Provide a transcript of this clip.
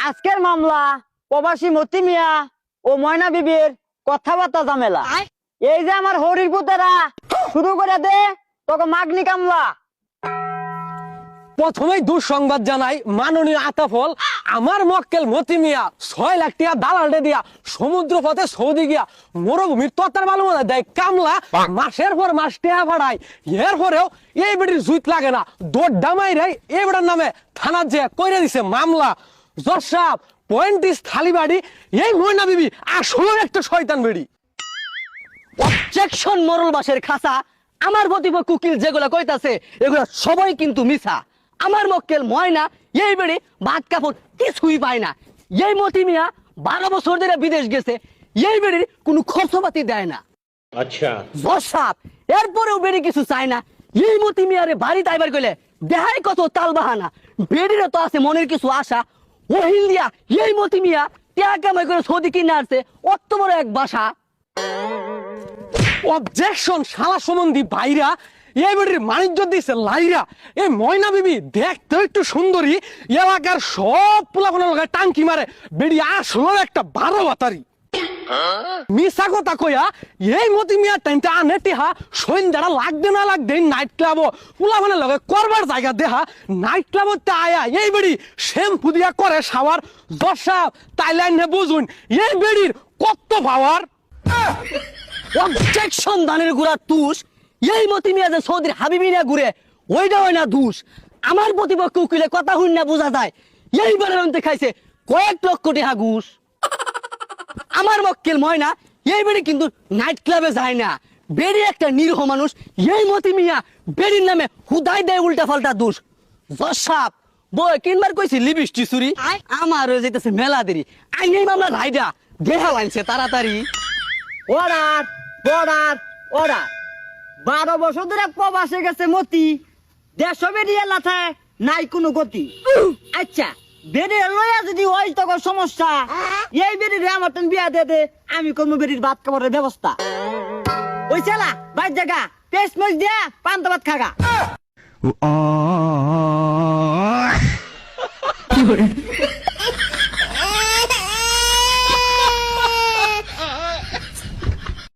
আজকের মামলা প্রবাসী মতি মিয়া ও ময়না বিবির কথাবার্তা ঝামেলা। এই যে আমার হরির পুতেরা শুরু করে দে তোকে মাগনি কামলা। প্রথমেই দুঃসংবাদ জানাই মাননীয় আতাফল আমার মক্কেল মতি মিয়া 6 লাখ টাকা দালালে দিয়া সমুদ্র পথে সৌদি গিয়া মরুভূমির তত্তার বালু মধ্যে দেয় কামলা, মাসের পর মাস টাকা ভাড়ায়। এর পরেও এই বেটির জুইত লাগে না, দৌড় ডামাই রে এই বেটার নামে থানার যে কইরে দিছে মামলা। জজ সাহেব পয়েন্টিস থালিবাড়ি এই ময়না বিবি আসলে একটা শয়তান বেড়ি। অবজেকশন মরল বাসের খাসা। আমার প্রতিপক্ষ উকিল যেগুলো কইতাছে এগুলো সবাই কিন্তু মিছা। আমার মক্কেল ময়না এই বেড়ে ভাত কাপড় কিছুই পায় না। এই মতি মিয়া 12 বছর ধরে বিদেশ গেছে, এই বেড়ির কোনো খরচপাতি দেয় না। আচ্ছা জজ সাহেব এরপরেও বেড়ি কিছু চায় না। এই মতি মিয়ারে বাড়ি তাইবার কইলে দেহাই কত তাল বাহানা। বেড়িরও তো আছে মনের কিছু আশা। ওহিল দিয়া এই মতি মিয়া টাকা কামাই করে সৌদি কিনে আসছে অত বড় এক বাসা। অবজেকশন শালা সম্বন্ধী ভাইরা এই বেটির বাণিজ্য দিছে লাইরা। এই ময়না বিবি দেখতে একটু সুন্দরী, এলাকার সব পোলাপনের লগে টাঙ্কি মারে। বেড়ি আসলে একটা 12 বাতারি। মিছা কথা কইয়া এই মতি মিয়া টাইমটা আনে টিহা সন্ধ্যাটা লাগবে না লাগবে নাইট ক্লাব পোলাপনের লগে করবার জায়গা দেহা নাইট ক্লাবতে আয়া এই বেড়ি শ্যাম্পু দিয়া করে শাওয়ার। দশাব তাইলাইন নে বুঝুন এই বেড়ির কত পাওয়ার। অবজেকশন দানের গুড়া তুষ। এই মতি মিয়া যে সৌদির হাবিবি না ঘুরে ওইটা হয় না দুষ। আমার প্রতিপক্ষ উকিলে কথা হইন না বোঝা যায় এইবারে অন্তে খাইছে কয়েক লক্ষ টাকা ঘুষ। আমার মক্কেল ময়না এই বেড়ি কিন্তু নাইট ক্লাবে যায় না। বেড়ি একটা নিরীহ মানুষ। এই মতি মিয়া বেড়ির নামে হুদাই দেয় উল্টা পাল্টা দোষ। জজ সাহেব বই কিনবার কইছি লিপস্টিক চুরি, আমার হয়ে যেতেছে মেলা দেরি। আইনেই মামলা রাইডা দেহা লাইনছে তাড়াতাড়ি। Order order order. 12 বছর ধরে প্রবাসে গেছে মতি, দেশ বেরিয়ে লাথে নাই কোনো গতি। আচ্ছা বেরিয়ে লইয়া যদি ওই তখন সমস্যা, এই বেরিয়ে আমার তুমি বিয়া দে দে, আমি কোনো বেরির ভাত খাবারের ব্যবস্থা। ওই চালা বাইর জায়গা পেস্ট মরিচ দিয়া পান্তা ভাত খাগা।